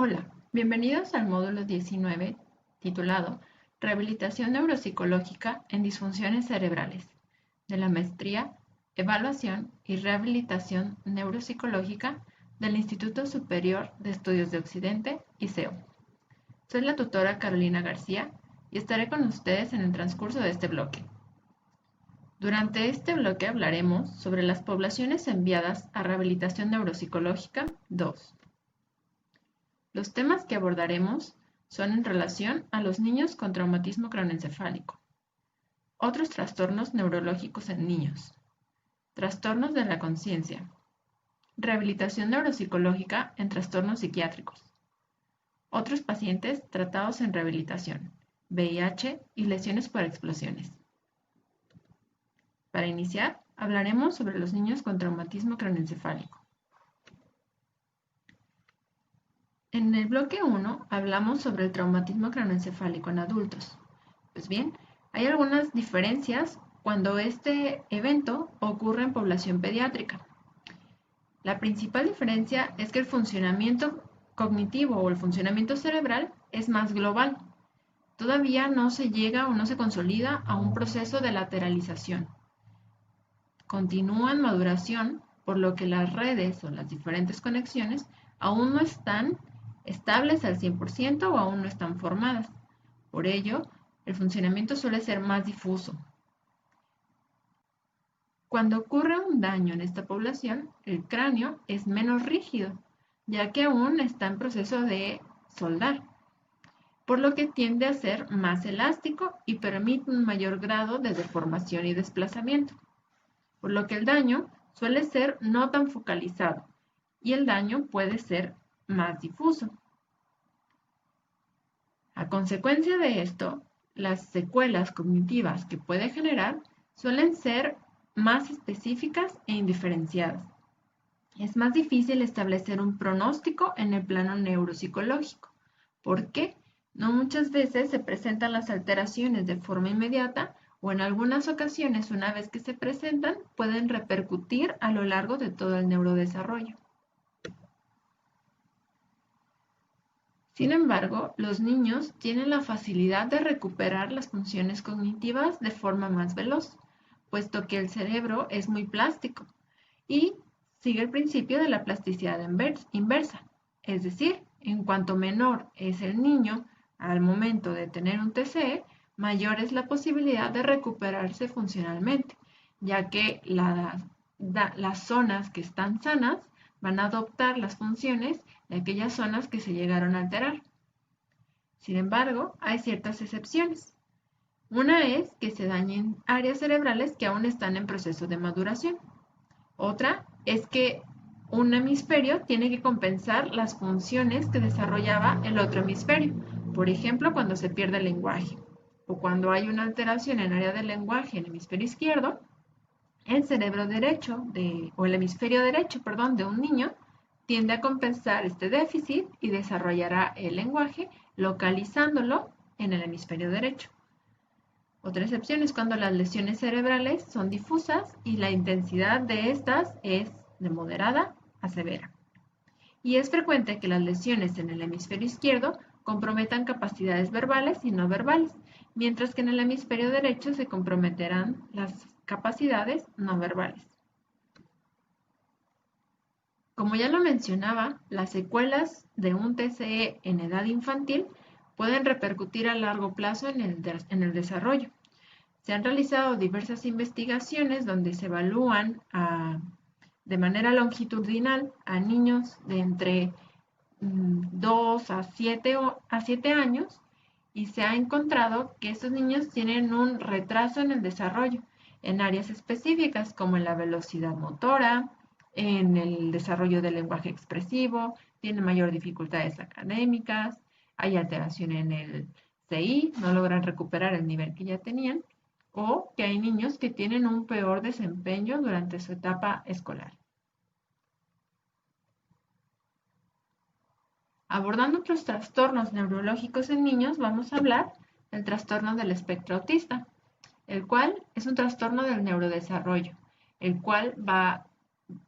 Hola, bienvenidos al módulo 19 titulado Rehabilitación neuropsicológica en disfunciones cerebrales de la maestría, evaluación y rehabilitación neuropsicológica del Instituto Superior de Estudios de Occidente, ISEO. Soy la tutora Carolina García y estaré con ustedes en el transcurso de este bloque. Durante este bloque hablaremos sobre las poblaciones enviadas a rehabilitación neuropsicológica 2. Los temas que abordaremos son en relación a los niños con traumatismo craneoencefálico, otros trastornos neurológicos en niños, trastornos de la conciencia, rehabilitación neuropsicológica en trastornos psiquiátricos, otros pacientes tratados en rehabilitación, VIH y lesiones por explosiones. Para iniciar, hablaremos sobre los niños con traumatismo craneoencefálico. En el bloque 1 hablamos sobre el traumatismo craneoencefálico en adultos. Pues bien, hay algunas diferencias cuando este evento ocurre en población pediátrica. La principal diferencia es que el funcionamiento cognitivo o el funcionamiento cerebral es más global. Todavía no se llega o no se consolida a un proceso de lateralización. Continúa en maduración, por lo que las redes o las diferentes conexiones aún no están estables al 100% o aún no están formadas. Por ello, el funcionamiento suele ser más difuso. Cuando ocurre un daño en esta población, el cráneo es menos rígido, ya que aún está en proceso de soldar, por lo que tiende a ser más elástico y permite un mayor grado de deformación y desplazamiento, por lo que el daño suele ser no tan focalizado y el daño puede ser más difuso. A consecuencia de esto, las secuelas cognitivas que puede generar suelen ser más específicas e indiferenciadas. Es más difícil establecer un pronóstico en el plano neuropsicológico. ¿Por qué? No muchas veces se presentan las alteraciones de forma inmediata o en algunas ocasiones, una vez que se presentan, pueden repercutir a lo largo de todo el neurodesarrollo. Sin embargo, los niños tienen la facilidad de recuperar las funciones cognitivas de forma más veloz, puesto que el cerebro es muy plástico y sigue el principio de la plasticidad inversa. Es decir, en cuanto menor es el niño al momento de tener un TCE, mayor es la posibilidad de recuperarse funcionalmente, ya que las zonas que están sanas van a adoptar las funciones de aquellas zonas que se llegaron a alterar. Sin embargo, hay ciertas excepciones. Una es que se dañen áreas cerebrales que aún están en proceso de maduración. Otra es que un hemisferio tiene que compensar las funciones que desarrollaba el otro hemisferio. Por ejemplo, cuando se pierde el lenguaje o cuando hay una alteración en el área del lenguaje en el hemisferio izquierdo, el cerebro derecho o el hemisferio derecho, de un niño tiende a compensar este déficit y desarrollará el lenguaje localizándolo en el hemisferio derecho. Otra excepción es cuando las lesiones cerebrales son difusas y la intensidad de estas es de moderada a severa. Y es frecuente que las lesiones en el hemisferio izquierdo comprometan capacidades verbales y no verbales, mientras que en el hemisferio derecho se comprometerán las capacidades no verbales. Como ya lo mencionaba, las secuelas de un TCE en edad infantil pueden repercutir a largo plazo en el desarrollo. Se han realizado diversas investigaciones donde se evalúan de manera longitudinal a niños de entre 2 a 7 años y se ha encontrado que estos niños tienen un retraso en el desarrollo en áreas específicas como en la velocidad motora, en el desarrollo del lenguaje expresivo, tienen mayor dificultades académicas, hay alteración en el CI, no logran recuperar el nivel que ya tenían, o que hay niños que tienen un peor desempeño durante su etapa escolar. Abordando otros trastornos neurológicos en niños, vamos a hablar del trastorno del espectro autista, el cual es un trastorno del neurodesarrollo, el cual va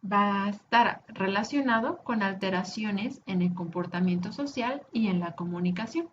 va a estar relacionado con alteraciones en el comportamiento social y en la comunicación.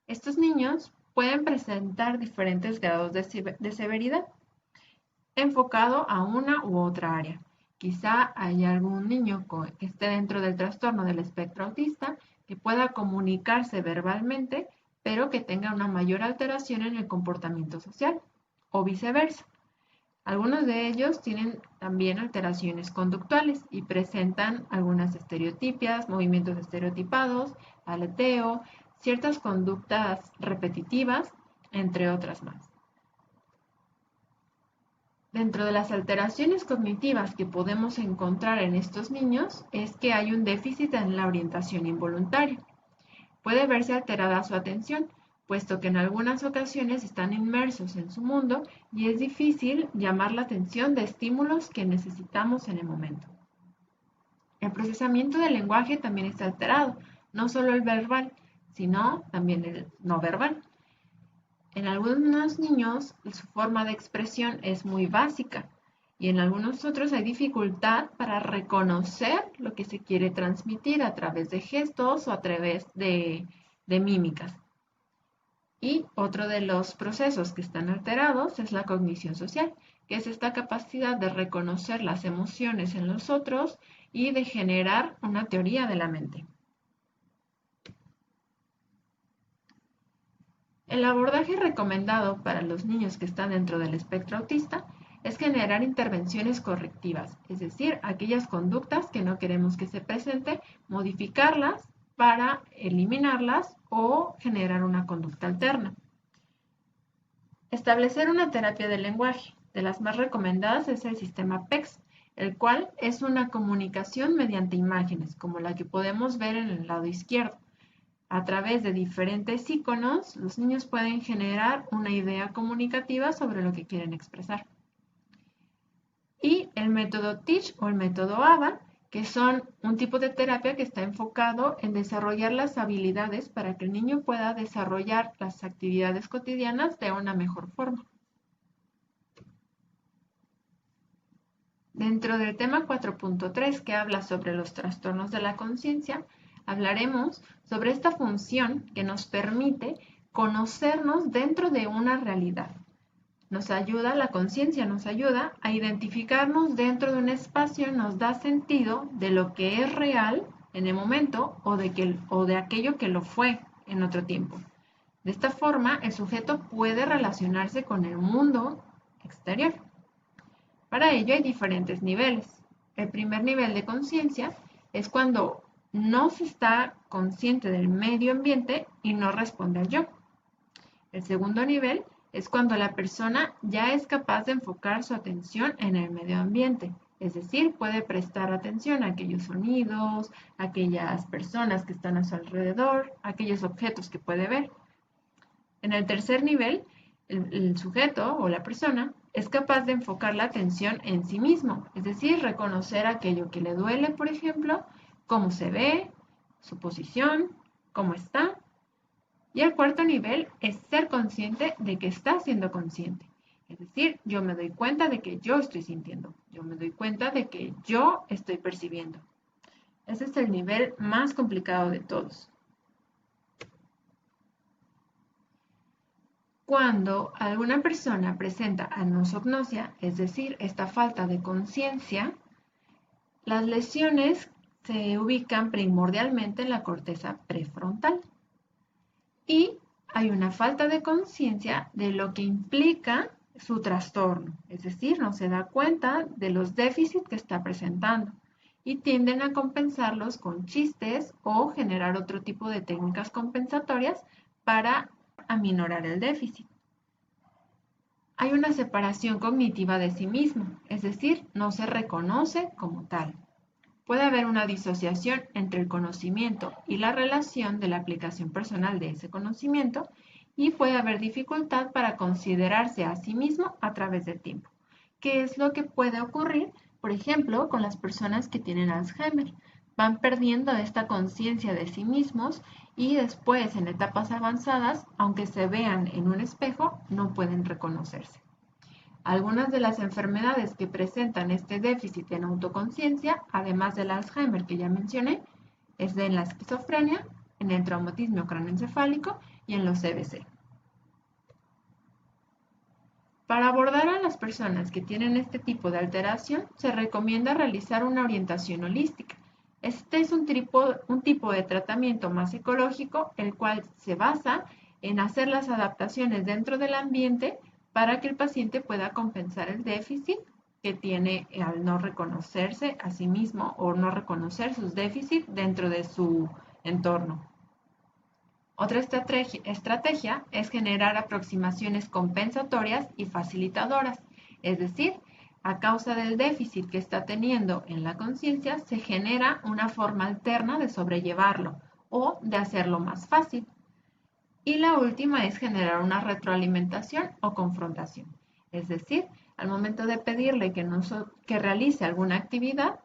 Estos niños pueden presentar diferentes grados de severidad enfocado a una u otra área. Quizá haya algún niño que esté dentro del trastorno del espectro autista que pueda comunicarse verbalmente, pero que tenga una mayor alteración en el comportamiento social, o viceversa. Algunos de ellos tienen también alteraciones conductuales y presentan algunas estereotipias, movimientos estereotipados, aleteo, ciertas conductas repetitivas, entre otras más. Dentro de las alteraciones cognitivas que podemos encontrar en estos niños es que hay un déficit en la orientación involuntaria. Puede verse alterada su atención, puesto que en algunas ocasiones están inmersos en su mundo y es difícil llamar la atención de estímulos que necesitamos en el momento. El procesamiento del lenguaje también está alterado, no solo el verbal, sino también el no verbal. En algunos niños su forma de expresión es muy básica y en algunos otros hay dificultad para reconocer lo que se quiere transmitir a través de gestos o a través de mímicas. Y otro de los procesos que están alterados es la cognición social, que es esta capacidad de reconocer las emociones en los otros y de generar una teoría de la mente. El abordaje recomendado para los niños que están dentro del espectro autista es generar intervenciones correctivas, es decir, aquellas conductas que no queremos que se presente, modificarlas para eliminarlas o generar una conducta alterna. Establecer una terapia del lenguaje. De las más recomendadas es el sistema PECS, el cual es una comunicación mediante imágenes, como la que podemos ver en el lado izquierdo. A través de diferentes iconos, los niños pueden generar una idea comunicativa sobre lo que quieren expresar. Y el método TEACH o el método ABA, que son un tipo de terapia que está enfocado en desarrollar las habilidades para que el niño pueda desarrollar las actividades cotidianas de una mejor forma. Dentro del tema 4.3, que habla sobre los trastornos de la conciencia, hablaremos sobre esta función que nos permite conocernos dentro de una realidad. La conciencia nos ayuda a identificarnos dentro de un espacio, nos da sentido de lo que es real en el momento o de aquello que lo fue en otro tiempo. De esta forma, el sujeto puede relacionarse con el mundo exterior. Para ello hay diferentes niveles. El primer nivel de conciencia es cuando no se está consciente del medio ambiente y no responde al yo. El segundo nivel es cuando la persona ya es capaz de enfocar su atención en el medio ambiente, es decir, puede prestar atención a aquellos sonidos, a aquellas personas que están a su alrededor, a aquellos objetos que puede ver. En el tercer nivel, el sujeto o la persona es capaz de enfocar la atención en sí mismo, es decir, reconocer aquello que le duele, por ejemplo, cómo se ve, su posición, cómo está. Y el cuarto nivel es ser consciente de que está siendo consciente. Es decir, yo me doy cuenta de que yo estoy sintiendo, yo me doy cuenta de que yo estoy percibiendo. Ese es el nivel más complicado de todos. Cuando alguna persona presenta anosognosia, es decir, esta falta de conciencia, las lesiones se ubican primordialmente en la corteza prefrontal y hay una falta de conciencia de lo que implica su trastorno, es decir, no se da cuenta de los déficits que está presentando y tienden a compensarlos con chistes o generar otro tipo de técnicas compensatorias para aminorar el déficit. Hay una separación cognitiva de sí mismo, es decir, no se reconoce como tal. Puede haber una disociación entre el conocimiento y la relación de la aplicación personal de ese conocimiento y puede haber dificultad para considerarse a sí mismo a través del tiempo. ¿Qué es lo que puede ocurrir, por ejemplo, con las personas que tienen Alzheimer? Van perdiendo esta conciencia de sí mismos y después, en etapas avanzadas, aunque se vean en un espejo, no pueden reconocerse. Algunas de las enfermedades que presentan este déficit en autoconciencia, además del Alzheimer que ya mencioné, es en la esquizofrenia, en el traumatismo craneoencefálico y en los CBC. Para abordar a las personas que tienen este tipo de alteración, se recomienda realizar una orientación holística. Este es un tipo de tratamiento más ecológico, el cual se basa en hacer las adaptaciones dentro del ambiente para que el paciente pueda compensar el déficit que tiene al no reconocerse a sí mismo o no reconocer sus déficits dentro de su entorno. Otra estrategia es generar aproximaciones compensatorias y facilitadoras, es decir, a causa del déficit que está teniendo en la conciencia, se genera una forma alterna de sobrellevarlo o de hacerlo más fácil. Y la última es generar una retroalimentación o confrontación, es decir, al momento de pedirle que realice alguna actividad,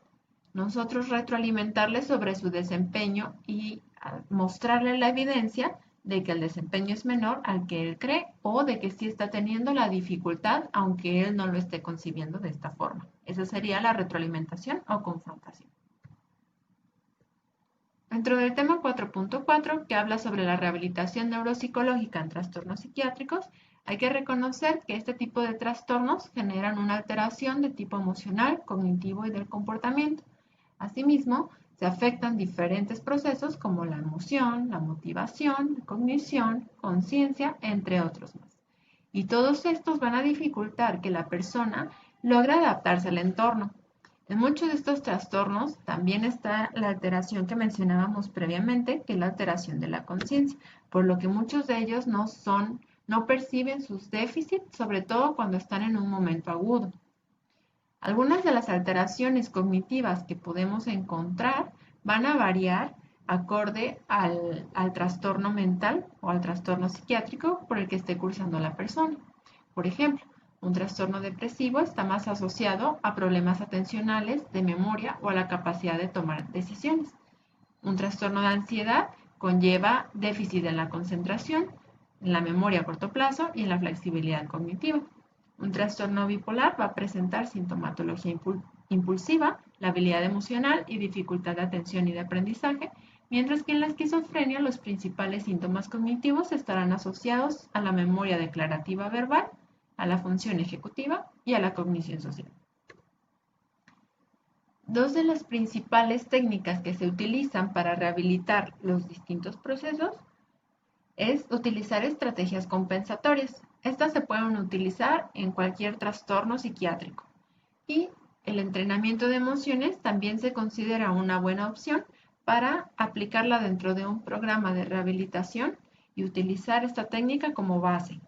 nosotros retroalimentarle sobre su desempeño y mostrarle la evidencia de que el desempeño es menor al que él cree o de que sí está teniendo la dificultad aunque él no lo esté concibiendo de esta forma. Esa sería la retroalimentación o confrontación. Dentro del tema 4.4, que habla sobre la rehabilitación neuropsicológica en trastornos psiquiátricos, hay que reconocer que este tipo de trastornos generan una alteración de tipo emocional, cognitivo y del comportamiento. Asimismo, se afectan diferentes procesos como la emoción, la motivación, la cognición, conciencia, entre otros más. Y todos estos van a dificultar que la persona logre adaptarse al entorno. En muchos de estos trastornos también está la alteración que mencionábamos previamente, que es la alteración de la conciencia, por lo que muchos de ellos no perciben sus déficits, sobre todo cuando están en un momento agudo. Algunas de las alteraciones cognitivas que podemos encontrar van a variar acorde al trastorno mental o al trastorno psiquiátrico por el que esté cursando la persona. Por ejemplo, un trastorno depresivo está más asociado a problemas atencionales, de memoria o a la capacidad de tomar decisiones. Un trastorno de ansiedad conlleva déficit en la concentración, en la memoria a corto plazo y en la flexibilidad cognitiva. Un trastorno bipolar va a presentar sintomatología impulsiva, la habilidad emocional y dificultad de atención y de aprendizaje, mientras que en la esquizofrenia los principales síntomas cognitivos estarán asociados a la memoria declarativa verbal, a la función ejecutiva y a la cognición social. Dos de las principales técnicas que se utilizan para rehabilitar los distintos procesos es utilizar estrategias compensatorias. Estas se pueden utilizar en cualquier trastorno psiquiátrico. Y el entrenamiento de emociones también se considera una buena opción para aplicarla dentro de un programa de rehabilitación y utilizar esta técnica como base.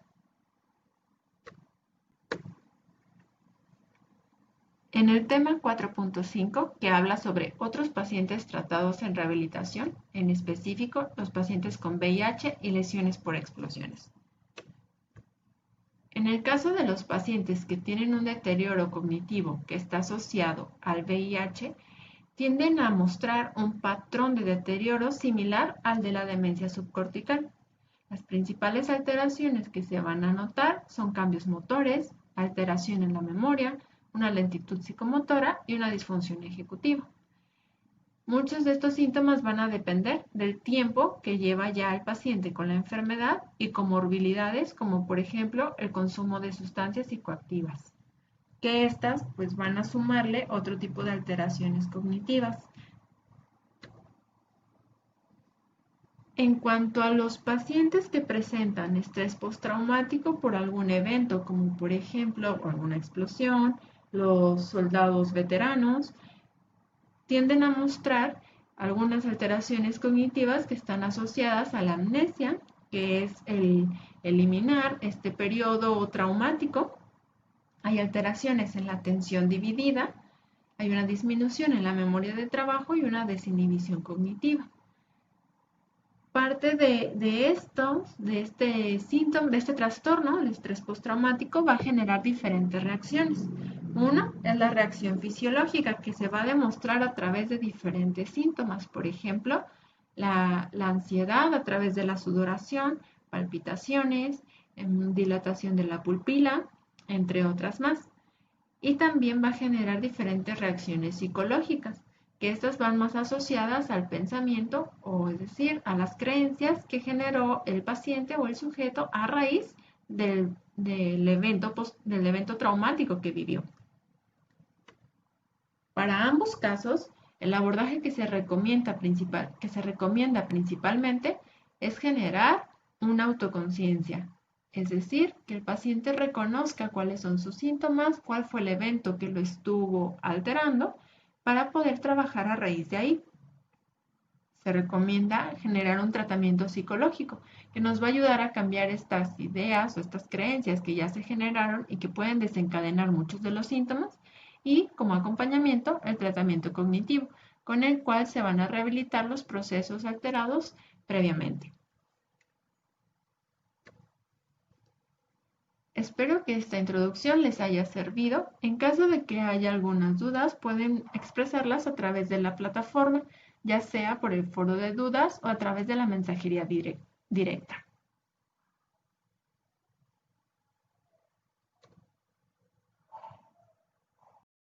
En el tema 4.5, que habla sobre otros pacientes tratados en rehabilitación, en específico los pacientes con VIH y lesiones por explosiones. En el caso de los pacientes que tienen un deterioro cognitivo que está asociado al VIH, tienden a mostrar un patrón de deterioro similar al de la demencia subcortical. Las principales alteraciones que se van a notar son cambios motores, alteración en la memoria, una lentitud psicomotora y una disfunción ejecutiva. Muchos de estos síntomas van a depender del tiempo que lleva ya el paciente con la enfermedad y comorbilidades como por ejemplo el consumo de sustancias psicoactivas, que estas pues van a sumarle otro tipo de alteraciones cognitivas. En cuanto a los pacientes que presentan estrés postraumático por algún evento, como por ejemplo alguna explosión, los soldados veteranos tienden a mostrar algunas alteraciones cognitivas que están asociadas a la amnesia, que es el eliminar este periodo traumático. Hay alteraciones en la atención dividida, hay una disminución en la memoria de trabajo y una desinhibición cognitiva. Parte de este síntoma, de este trastorno, el estrés postraumático, va a generar diferentes reacciones. Uno es la reacción fisiológica, que se va a demostrar a través de diferentes síntomas. Por ejemplo, la ansiedad a través de la sudoración, palpitaciones, dilatación de la pupila, entre otras más. Y también va a generar diferentes reacciones psicológicas, que estas van más asociadas al pensamiento, o es decir, a las creencias que generó el paciente o el sujeto a raíz del evento traumático que vivió. Para ambos casos, el abordaje que se recomienda principalmente es generar una autoconciencia, es decir, que el paciente reconozca cuáles son sus síntomas, cuál fue el evento que lo estuvo alterando, para poder trabajar a raíz de ahí. Se recomienda generar un tratamiento psicológico que nos va a ayudar a cambiar estas ideas o estas creencias que ya se generaron y que pueden desencadenar muchos de los síntomas, y como acompañamiento el tratamiento cognitivo, con el cual se van a rehabilitar los procesos alterados previamente. Espero que esta introducción les haya servido. En caso de que haya algunas dudas, pueden expresarlas a través de la plataforma, ya sea por el foro de dudas o a través de la mensajería directa.